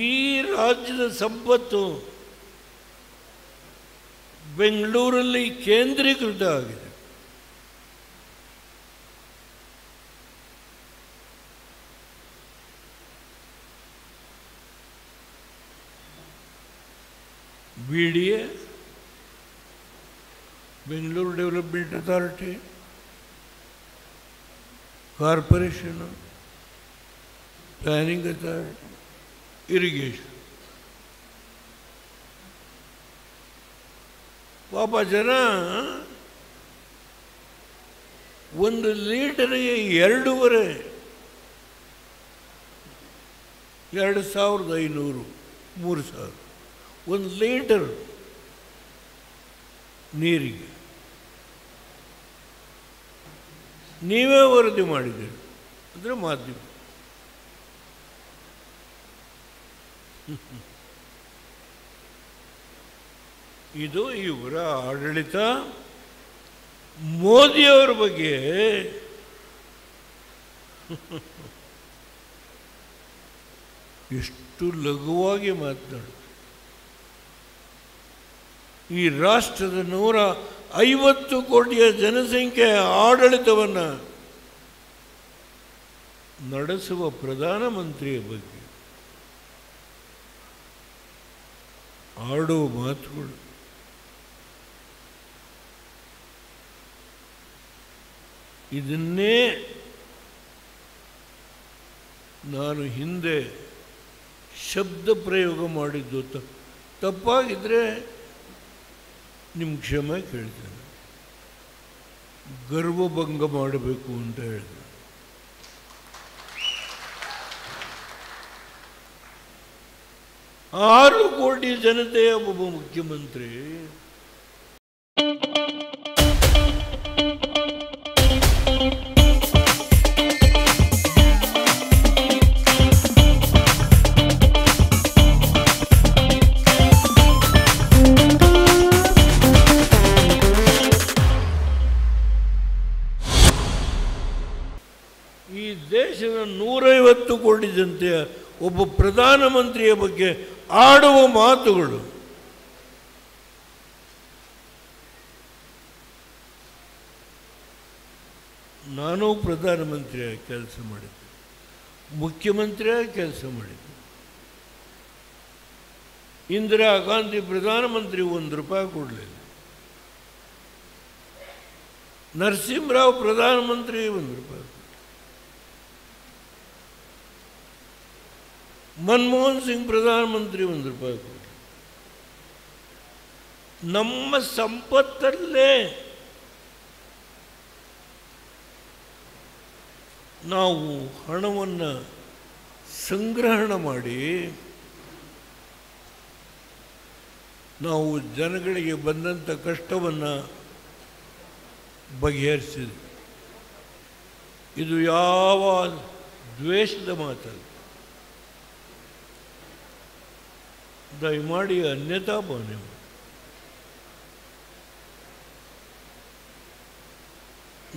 ಈ ರಾಜ್ಯದ ಸಂಪತ್ತು ಬೆಂಗಳೂರಲ್ಲಿ ಕೇಂದ್ರೀಕೃತ ಆಗಿದೆ. BDA, Bengaluru development authority, corporation, planning authority, irrigation. ಪಾಪ ಜನ ಒಂದು ಲೀಟರ್ಗೆ 2,500 3,000 ಒಂದು ಲೀಟರ್ ನೀರಿಗೆ. ನೀವೇ ವರದಿ ಮಾಡಿದ್ದೀರಿ ಅಂದರೆ ಮಾಧ್ಯಮ. ಇದು ಇವರ ಆಡಳಿತ. ಮೋದಿಯವರ ಬಗ್ಗೆ ಎಷ್ಟು ಲಘುವಾಗಿ ಮಾತನಾಡುತ್ತೆ. ಈ ರಾಷ್ಟ್ರದ 150 ಕೋಟಿಯ ಜನಸಂಖ್ಯೆಯ ಆಡಳಿತವನ್ನು ನಡೆಸುವ ಪ್ರಧಾನಮಂತ್ರಿಯ ಬಗ್ಗೆ ಆಡುವ ಮಾತುಗಳು ಇದನ್ನೇ ನಾನು ಹಿಂದೆ ಶಬ್ದ ಪ್ರಯೋಗ ಮಾಡಿದ್ದು ತಪ್ಪಾಗಿದ್ದರೆ ನಿಮ್ಮ ಕ್ಷಮೆ ಕೇಳ್ತೇನೆ. ಗರ್ವಭಂಗ ಮಾಡಬೇಕು ಅಂತ ಹೇಳಿದೆ. ಆರು ಕೋಟಿ ಜನತೆಯ ಒಬ್ಬ ಮುಖ್ಯಮಂತ್ರಿ ಈ ದೇಶದ 150 ಕೋಟಿ ಜನತೆಯ ಒಬ್ಬ ಪ್ರಧಾನಮಂತ್ರಿಯ ಬಗ್ಗೆ ಆಡುವ ಮಾತುಗಳು ನಾನು ಪ್ರಧಾನಮಂತ್ರಿಯಾಗಿ ಕೆಲಸ ಮಾಡಿದ್ದೆ, ಮುಖ್ಯಮಂತ್ರಿಯಾಗಿ ಕೆಲಸ ಮಾಡಿದ್ದೆ. ಇಂದಿರಾ ಗಾಂಧಿ ಪ್ರಧಾನಮಂತ್ರಿ ₹1 ಕೊಡಲಿಲ್ಲ. ನರಸಿಂಹರಾವ್ ಪ್ರಧಾನಮಂತ್ರಿ ₹1. ಮನಮೋಹನ್ ಸಿಂಗ್ ಪ್ರಧಾನಮಂತ್ರಿ ₹1. ನಮ್ಮ ಸಂಪತ್ತಲ್ಲೇ ನಾವು ಹಣವನ್ನು ಸಂಗ್ರಹಣ ಮಾಡಿ ನಾವು ಜನಗಳಿಗೆ ಬಂದಂಥ ಕಷ್ಟವನ್ನು ಬಗೆಹರಿಸಿದ್ವಿ. ಇದು ಯಾವ ದ್ವೇಷದ ಮಾತಲ್ಲ. ದಯಮಾಡಿ ಅನ್ಯತಾ ಭಾವನೆ.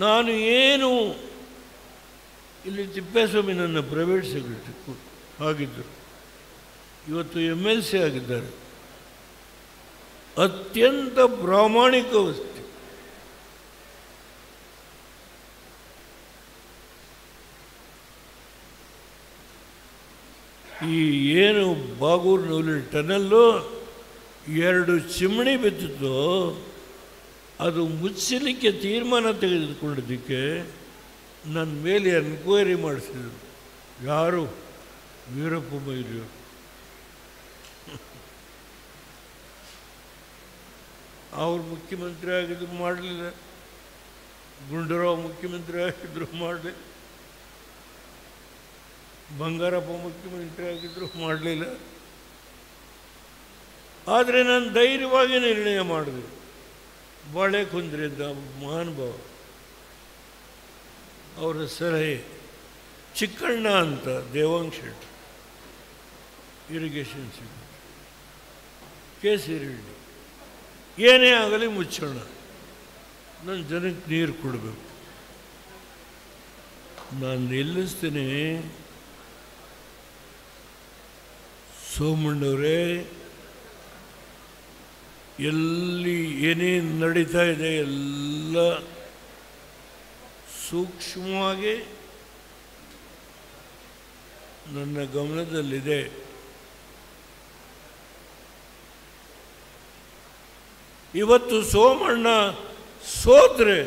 ನಾನು ಏನು ಇಲ್ಲಿ ತಿಪ್ಪೇಸ್ವಾಮಿ ನನ್ನ ಪ್ರೈವೇಟ್ ಸೆಕ್ರೆಟರಿ ಆಗಿದ್ದರು, ಇವತ್ತು MLC ಆಗಿದ್ದಾರೆ. ಅತ್ಯಂತ ಪ್ರಾಮಾಣಿಕ ವ್ಯಕ್ತಿ. ಈ ಏನು ಬಾಗೂರಿನಲ್ಲಿ ಟನಲ್ಲು 2 ಚಿಮಣಿ ಬಿತ್ತಿತ್ತು, ಅದು ಮುಚ್ಚಲಿಕ್ಕೆ ತೀರ್ಮಾನ ತೆಗೆದುಕೊಂಡಿದ್ದಕ್ಕೆ ನನ್ನ ಮೇಲೆ ಎನ್ಕ್ವೈರಿ ಮಾಡಿಸಿದರು. ಯಾರು? ವೀರಪ್ಪ ಮೊಯ್ಲಿಯವರು. ಅವರು ಮುಖ್ಯಮಂತ್ರಿ ಆಗಿದ್ರು ಮಾಡಲಿಲ್ಲ, ಗುಂಡೂರಾವ್ ಮುಖ್ಯಮಂತ್ರಿ ಆಗಿದ್ರು ಮಾಡಲಿಲ್ಲ, ಬಂಗಾರಪ್ಪ ಮುಖ್ಯಮಂತ್ರಿ ಆಗಿದ್ರು ಮಾಡಲಿಲ್ಲ. ಆದರೆ ನಾನು ಧೈರ್ಯವಾಗಿ ನಿರ್ಣಯ ಮಾಡಿದೆ. ಬಾಳೆಕುಂದ್ರಿ ಅಂತ ಮಹಾನುಭಾವ, ಅವರ ಸಲಹೆ, ಚಿಕ್ಕಣ್ಣ ಅಂತ ದೇವಾಂಗ್ ಶೆಟ್ಟಿ ಇರಿಗೇಷನ್ ಸಿಗುತ್ತೆ, KC ರೆಡ್ಡಿ, ಏನೇ ಆಗಲಿ ಮುಚ್ಚೋಣ, ನನ್ನ ಜನಕ್ಕೆ ನೀರು ಕೊಡಬೇಕು. ನಾನು ನಿಲ್ಲಿಸ್ತೀನಿ. ಸೋಮಣ್ಣವರೇ, ಎಲ್ಲಿ ಏನೇನು ನಡೀತಾ ಇದೆ ಎಲ್ಲ ಸೂಕ್ಷ್ಮವಾಗಿ ನನ್ನ ಗಮನದಲ್ಲಿದೆ. ಇವತ್ತು ಸೋಮಣ್ಣ ಸೋತ್ರೆ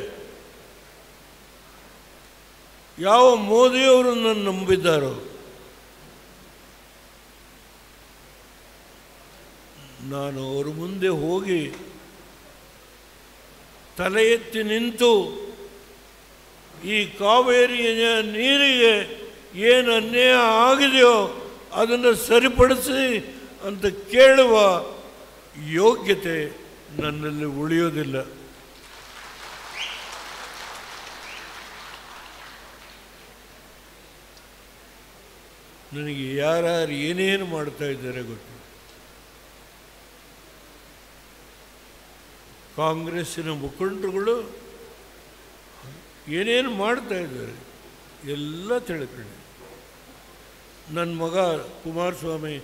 ಯಾವ ಮೋದಿಯವರನ್ನು ನಂಬಿದ್ದಾರೋ ನಾನು ಅವ್ರ ಮುಂದೆ ಹೋಗಿ ತಲೆ ಎತ್ತಿ ನಿಂತು ಈ ಕಾವೇರಿಯ ನೀರಿಗೆ ಏನು ಅನ್ಯಾಯ ಆಗಿದೆಯೋ ಅದನ್ನು ಸರಿಪಡಿಸಿ ಅಂತ ಕೇಳುವ ಯೋಗ್ಯತೆ ನನ್ನಲ್ಲಿ ಉಳಿಯೋದಿಲ್ಲ. ನನಗೆ ಯಾರ್ಯಾರು ಏನೇನು ಮಾಡ್ತಾ ಇದ್ದಾರೆ ಗೊತ್ತು. ಕಾಂಗ್ರೆಸ್ಸಿನ ಮುಖಂಡರುಗಳು ಏನೇನು ಮಾಡ್ತಾ ಇದ್ದಾರೆ ಎಲ್ಲ ತಿಳ್ಕೊಳ್ಳಿ. ನನ್ನ ಮಗ ಕುಮಾರಸ್ವಾಮಿ